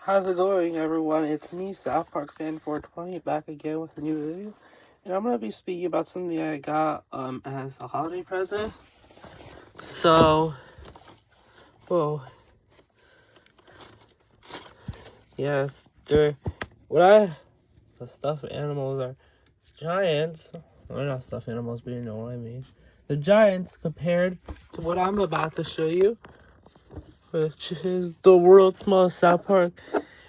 How's it going, everyone? It's me, South Park Fan 420, back again with a new video. And I'm going to be speaking about something I got as a holiday present. So, whoa. Yes, the stuffed animals are giants. They're not stuffed animals, but you know what I mean. The giants compared to what I'm about to show you, which is the world's smallest South Park.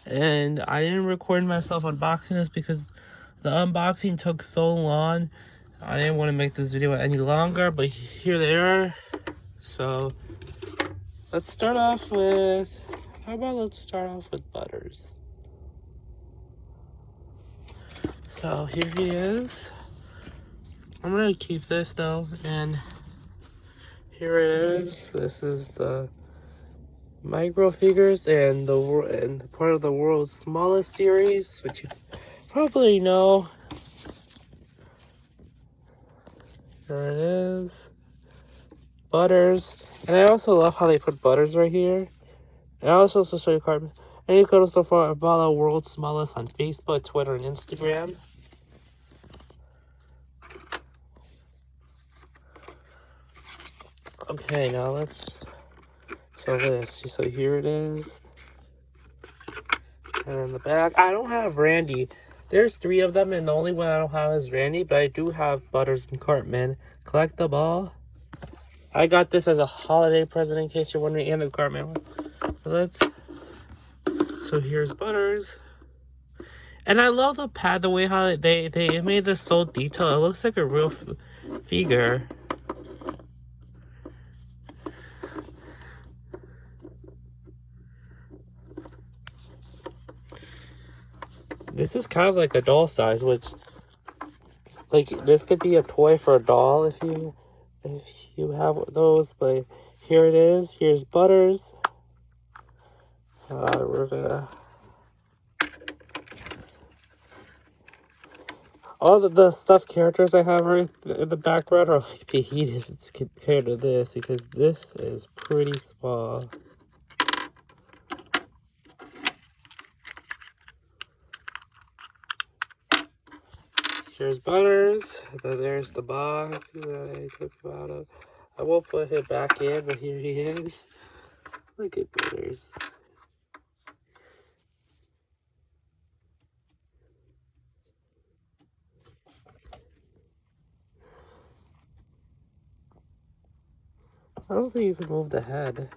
And I didn't record myself unboxing this because the unboxing took so long. I didn't want to make this video any longer, but here they are. So let's start off with, let's start off with Butters. So here he is. I'm gonna keep this though, and here it is. This is the micro figures and part of the world's smallest series, which you probably know. There it is. Butters. And I also love how they put Butters right here. And I also show you Cartman. And you could also follow World's Smallest on Facebook, Twitter, and Instagram. Okay, now let's show this. So here it is. And in the back, I don't have Randy. There's 3 of them, and the only one I don't have is Randy, but I do have Butters and Cartman. Collect them all. I got this as a holiday present, in case you're wondering, and the Cartman one. So here's Butters. And I love the pad, the way how they made this so detailed. It looks like a real figure. This is kind of like a doll size, which, like, this could be a toy for a doll if you have those. But here it is. Here's Butters. We're gonna. All the stuffed characters I have right in the background are like the heated compared to this, because this is pretty small. Here's Butters, and then there's the box that I took him out of. I won't put him back in, but here he is. Look at Butters. I don't think you can move the head.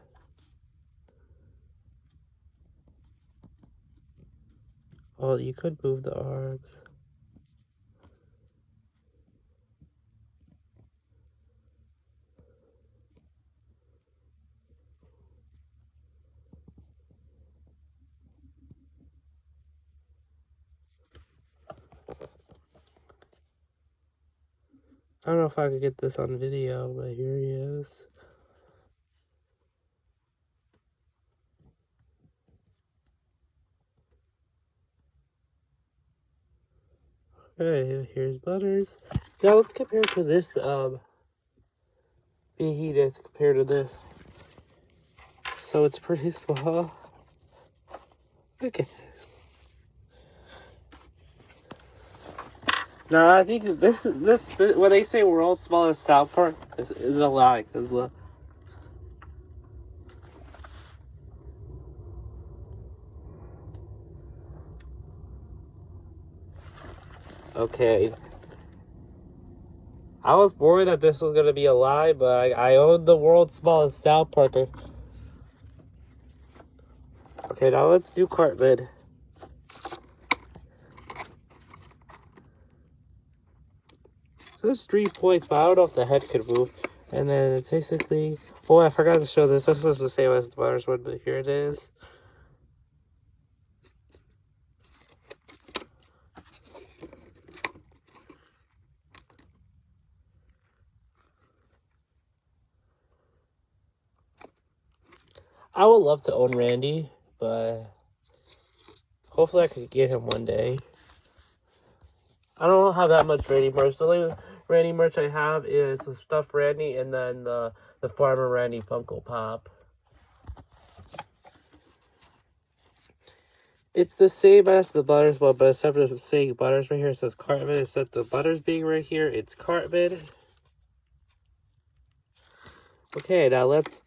Oh, you could move the arms. I don't know if I could get this on video, but here he is. Okay, here's Butters. Now let's compare to this being heated compared to this. So it's pretty small. Look at this. No, I think this when they say world's smallest South Park, this isn't a lie, because look. Okay. I was worried that this was going to be a lie, but I own the world's smallest South Park. Okay, now let's do Cartman. There's 3 points, but I don't know if the head could move. And then it's basically... Oh, I forgot to show this. This is the same as the Butters one, but here it is. I would love to own Randy, but hopefully I could get him one day. I don't have that much Randy merch. The only Randy merch I have is the stuffed Randy and then the Farmer Randy Funko Pop. It's the same as the Butters one, but instead of saying Butters right here, it says Cartman. Instead of the Butters being right here, it's Cartman. Okay, now let's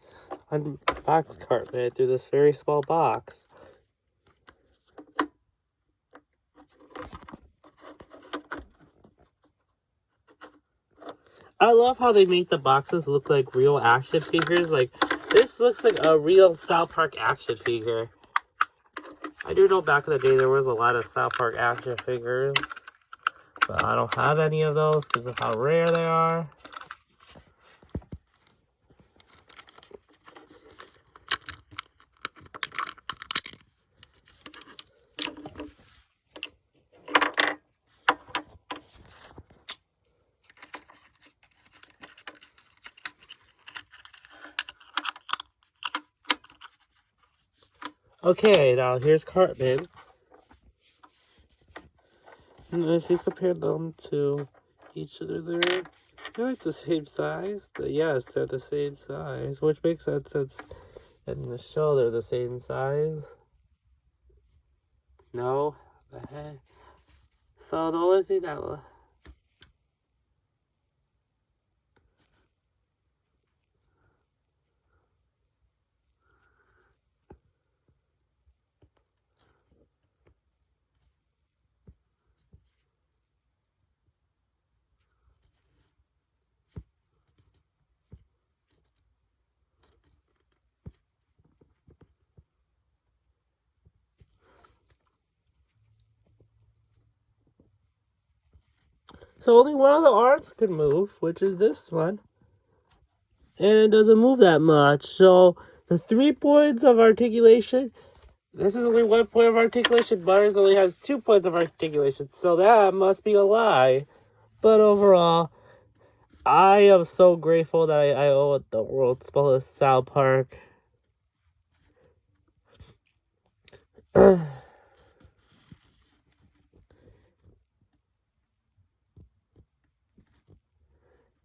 unbox Cartman through this very small box. I love how they make the boxes look like real action figures. Like, this looks like a real South Park action figure. I do know back in the day there was a lot of South Park action figures, but I don't have any of those because of how rare they are. Okay, now here's Cartman. And if you compare them to each other, they're like the same size. Yes, they're the same size, which makes sense since in the show they're the same size. No, the heck. So the only thing that so only one of the arms can move, which is this one. And it doesn't move that much. So the 3 points of articulation, this is only 1 point of articulation. Butters only has 2 points of articulation. So that must be a lie. But overall, I am so grateful that I own the world's smallest South Park.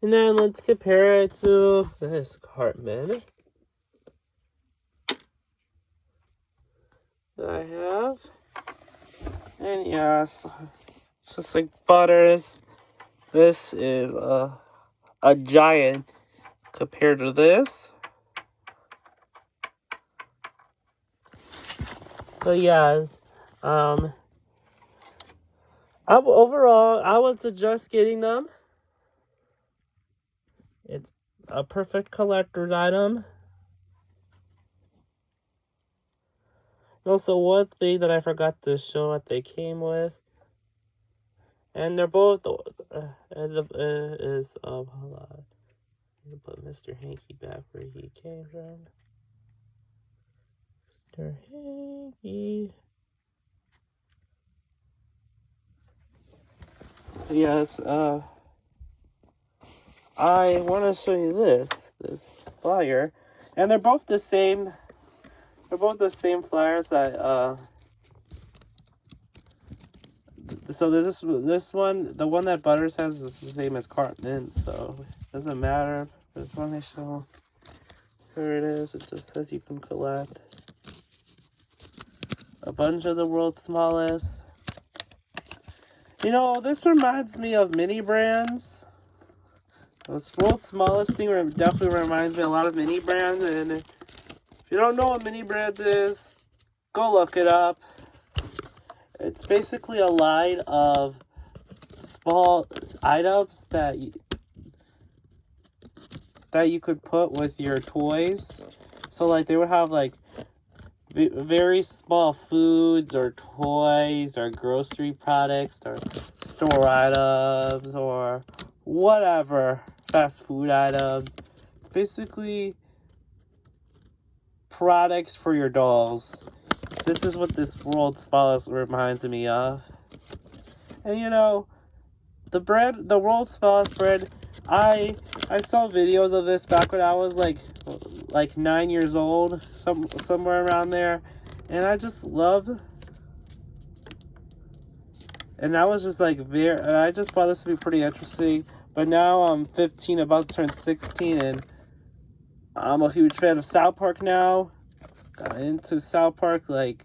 And then let's compare it to this Cartman that I have. And yes, just like Butters, this is a giant compared to this. But yes, overall, I would suggest getting them. It's a perfect collector's item. Also, one thing that I forgot to show what they came with, and they're both hold on. Put Mr. Hanky back where he came from. Mr. Hanky. Yes, I want to show you this flyer, and they're both the same. They're both the same flyers that So this one, the one that Butters has, is the same as Cartman, so it doesn't matter. This one they show. Here it is. It just says you can collect a bunch of the world's smallest. You know, this reminds me of mini brands. This world's smallest thing definitely reminds me a lot of mini brands. And if you don't know what mini brands is, go look it up. It's basically a line of small items that you could put with your toys. So like they would have like very small foods or toys or grocery products or store items or whatever, fast food items. It's basically products for your dolls. This is what this world's smallest reminds me of. And you know, the world's smallest bread, I saw videos of this back when I was like 9 years old, somewhere around there, and I just love. And I was just like and I just thought this would be pretty interesting. But now I'm 15, about to turn 16, and I'm a huge fan of South Park now. Got into South Park like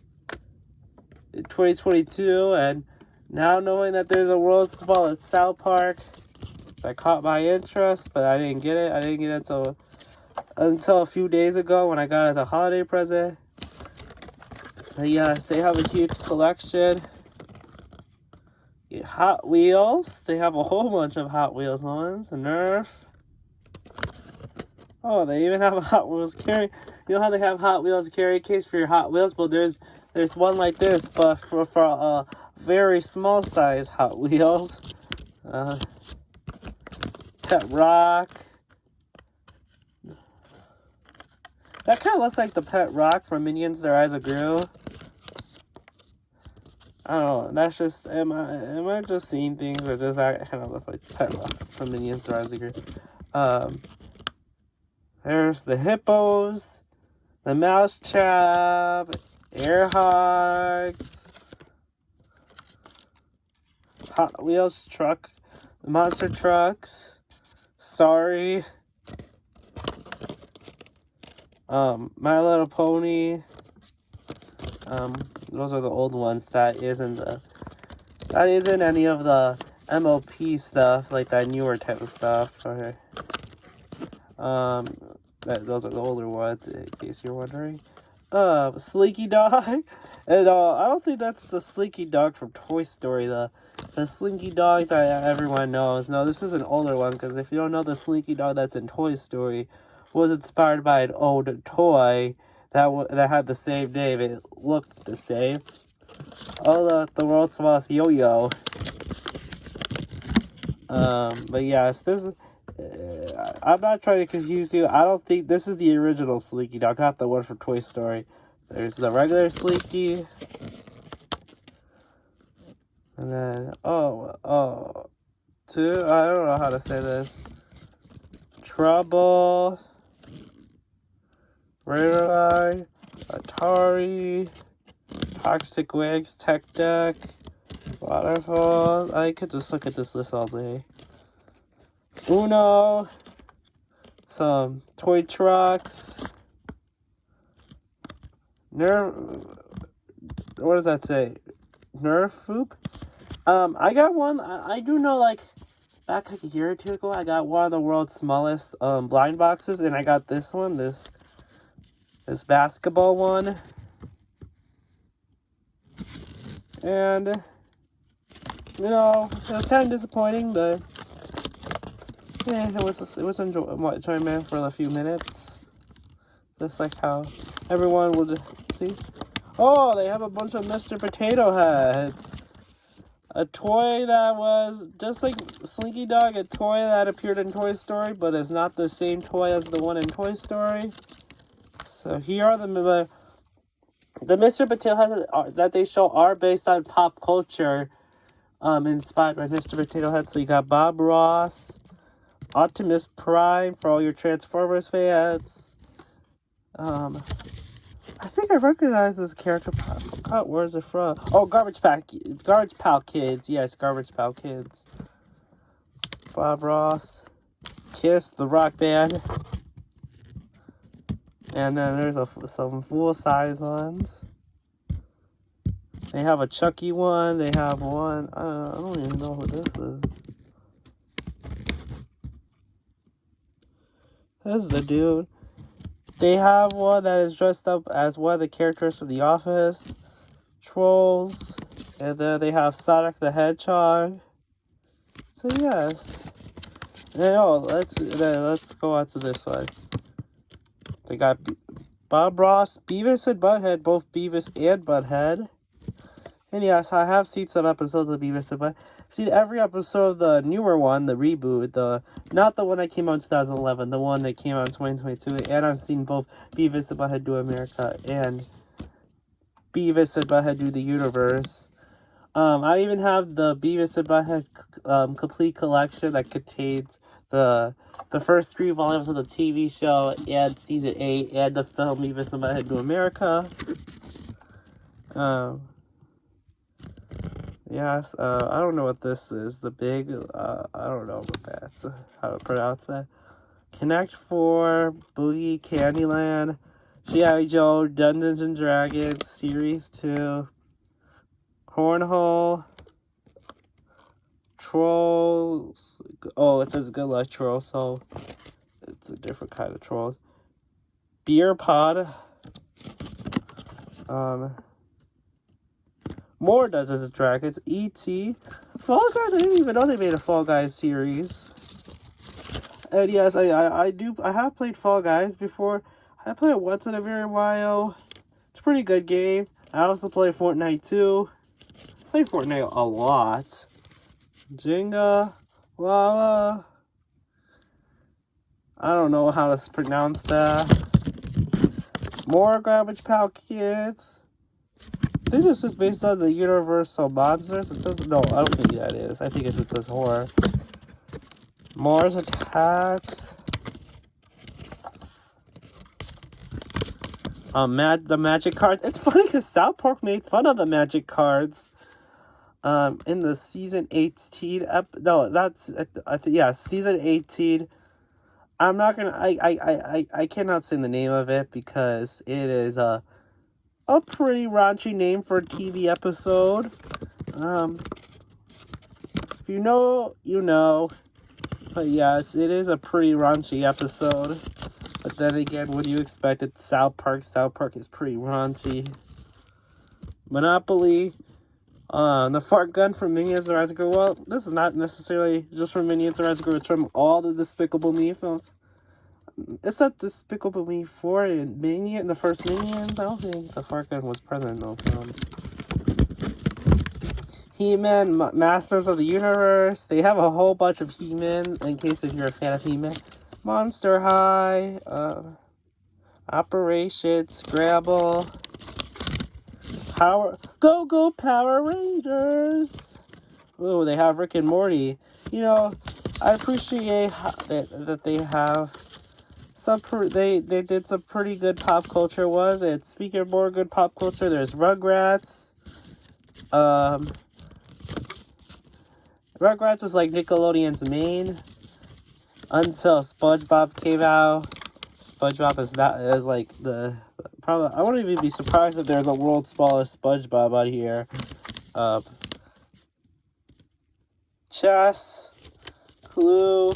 2022, and now knowing that there's a world's smallest South Park, that caught my interest, but I didn't get it. I didn't get it until a few days ago when I got it as a holiday present. But yes, they have a huge collection. Hot Wheels. They have a whole bunch of Hot Wheels ones. Nerf. Oh, they even have a Hot Wheels carry. You know how they have Hot Wheels carry case for your Hot Wheels? Well, there's one like this, but for a very small size Hot Wheels. Pet Rock. That kind of looks like the Pet Rock from Minions: Their Eyes of Gru. I don't know. That's just, am I just seeing things, or does that kind of look like Pet Rock from Minions: Their Eyes of Gru? There's the hippos, the mousetrap, air hogs, Hot Wheels truck, the monster trucks. Sorry. My Little Pony. Those are the old ones. That isn't any of the MOP stuff, like that newer type of stuff. Okay. Those are the older ones, in case you're wondering. Sleeky Dog. And I don't think that's the Sleeky Dog from Toy Story, the Slinky Dog that everyone knows. No, this is an older one, because if you don't know, the Slinky Dog that's in Toy Story was inspired by an old toy that had the same name. It looked the same. Oh, the world's smallest yo-yo. But yes, this is... I'm not trying to confuse you. I don't think this is the original Sleeky Dog, not the one from Toy Story. There's the regular Sleeky. And then, two, I don't know how to say this. Trouble. Radar Eye. Atari. Toxic Wigs. Tech Deck. Waterfall. I could just look at this list all day. Uno, some toy trucks, Nerf, what does that say? Nerf Foop? I got one, I do know, like, back like a year or two ago, I got one of the world's smallest, blind boxes, and I got this one, this basketball one, and, you know, it was kind of disappointing, but yeah, it was enjoyment for a few minutes. Just like how everyone would see. Oh, they have a bunch of Mr. Potato Heads. A toy that was just like Slinky Dog, a toy that appeared in Toy Story, but is not the same toy as the one in Toy Story. So here are the Mr. Potato Heads that they show are based on pop culture, inspired by Mr. Potato Head. So you got Bob Ross, Optimus Prime for all your Transformers fans. I think I recognize this character. Where's it from? Oh, Garbage Pail Kids. Yes, Garbage Pail Kids. Bob Ross, Kiss, the rock band. And then there's some full-size ones. They have a Chucky one. They have one. I don't even know who this is. This is the dude. They have one that is dressed up as one of the characters from The Office. Trolls. And then they have Sonic the Hedgehog. So yes. And let's go on to this one. They got Bob Ross, Beavis and Butthead, both Beavis and Butthead. And yes, I have seen some episodes of Beavis and Butthead. I've seen every episode of the newer one, the reboot, not the one that came out in 2011, the one that came out in 2022. And I've seen both Beavis and Butthead Do America and Beavis and Butthead Do the Universe. I even have the Beavis and Butthead complete collection that contains the first 3 volumes of the TV show and season 8 and the film Beavis and Butthead Do America. Yes, I don't know what this is. The big, I don't know what that's, how to pronounce that. Connect 4, Boogie, Candyland, G.I. Joe, Dungeons and Dragons, Series 2, Cornhole. Trolls. Oh, it says good luck troll, so it's a different kind of trolls. Beer pod. More Dungeons and Dragons. E.T. Fall Guys. I didn't even know they made a Fall Guys series. And yes, I have played Fall Guys before. I play it once in a very while. It's a pretty good game. I also play Fortnite too. I play Fortnite a lot. Jenga, Lala. I don't know how to pronounce that. More Garbage Pail Kids. I think this is based on the Universal Monsters. It says, no, I don't think that is. I think it just says horror. Mars Attacks. The magic cards. It's funny because South Park made fun of the magic cards. In the season 18 season 18. I'm not gonna. I cannot say the name of it because it is a pretty raunchy name for a TV episode. If you know, you know. But yes, it is a pretty raunchy episode. But then again, what do you expect at South Park? South Park is pretty raunchy. Monopoly. The fart gun from Minions the Rise of Gru. Well, this is not necessarily just from Minions the Rise of Gru. It's from all the Despicable Me films. It's not Despicable Me 4 and Minion, the first Minions. I don't think the fart gun was present in those films. He-Man, Masters of the Universe. They have a whole bunch of He-Man, in case if you're a fan of He-Man. Monster High, Operation Scrabble, Go Power Rangers. Oh, they have Rick and Morty. You know, I appreciate that they have some. They did some pretty good pop culture. Was it? Speaking of more good pop culture, there's Rugrats. Rugrats was like Nickelodeon's main until SpongeBob came out. SpongeBob is like the probably. I wouldn't even be surprised if there's a world's smallest SpongeBob out here. Chess, Clue,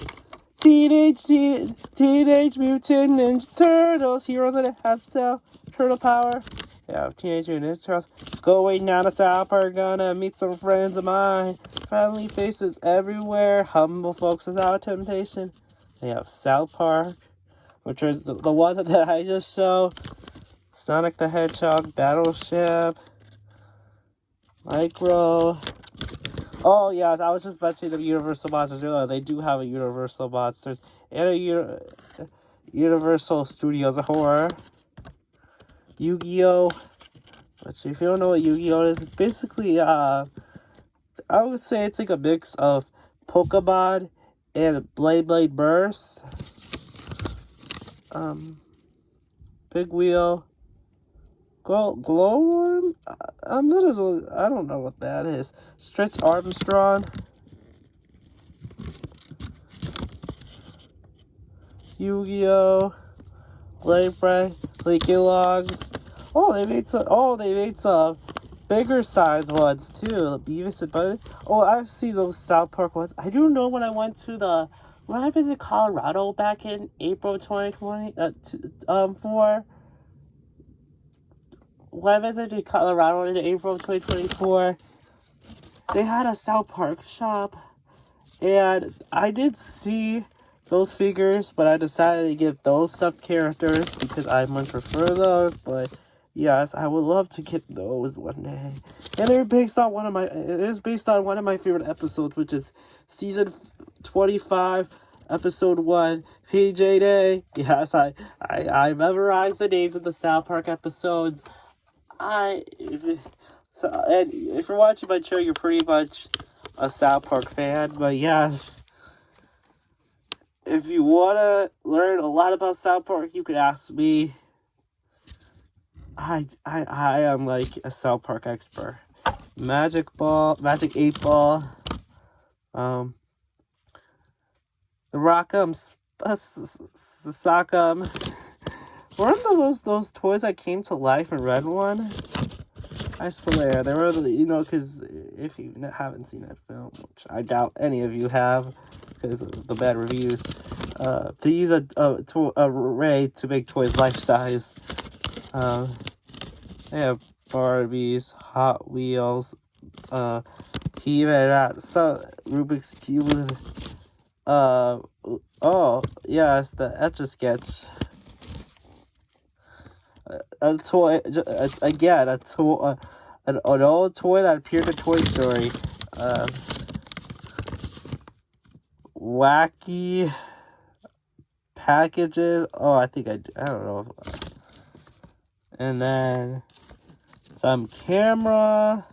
Teenage Mutant Ninja Turtles, Heroes of the Half Cell, Turtle Power. Yeah, Teenage Mutant Ninja Turtles. Going down to South Park, gonna meet some friends of mine. Friendly faces everywhere, humble folks without temptation. They have South Park, which is the one that I just showed. Sonic the Hedgehog, Battleship, Micro. Oh, yes, I was just mentioning the Universal Monsters earlier. They do have a Universal Monsters and a Universal Studios of Horror. Yu-Gi-Oh! Which, if you don't know what Yu-Gi-Oh! is, it's basically, I would say it's like a mix of Pokemon and Blade Burst. Big Wheel. Glowworm? I don't know what that is. Stretch Armstrong. Yu-Gi-Oh! Blade Break. Leaky Logs. They made some bigger size ones too. Beavis and Butthead. Oh, I've seen those South Park ones. I do know when I went to when I visited Colorado back in April 2020, when I visited Colorado in April of 2024, they had a South Park shop, and I did see those figures, but I decided to get those stuffed characters because I much prefer those. But yes, I would love to get those one day. And they're based on it is based on one of my favorite episodes, which is season 25, episode 1, PJ Day. Yes, I memorized the names of the South Park episodes. If you're watching my show, you're pretty much a South Park fan. But yes, if you want to learn a lot about South Park, you could ask me. I am like a South Park expert. Magic 8 Ball. The Rock'em Sock'em. Remember those toys that came to life in Red One? I swear, they were, you know, because if you haven't seen that film, which I doubt any of you have, because of the bad reviews, they use a array to make toys life size. They have Barbies, Hot Wheels, he even had Rubik's Cube. Oh yes, the Etch-a-Sketch. A toy again. A toy, an old toy that appeared in Toy Story. Wacky packages. Oh, I don't know. And then some camera.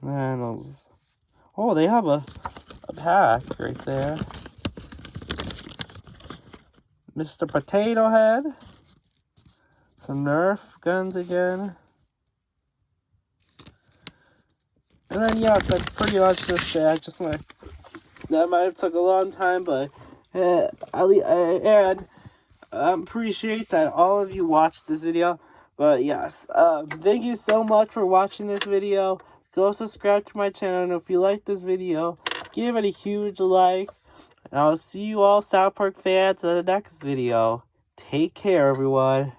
And those. Oh, they have a pack right there. Mr. Potato Head. Some Nerf guns again. And then, yes, that's pretty much just it. That might have took a long time, but and I appreciate that all of you watched this video. But yes, thank you so much for watching this video. Go subscribe to my channel, and if you like this video, give it a huge like. And I'll see you all South Park fans in the next video. Take care, everyone.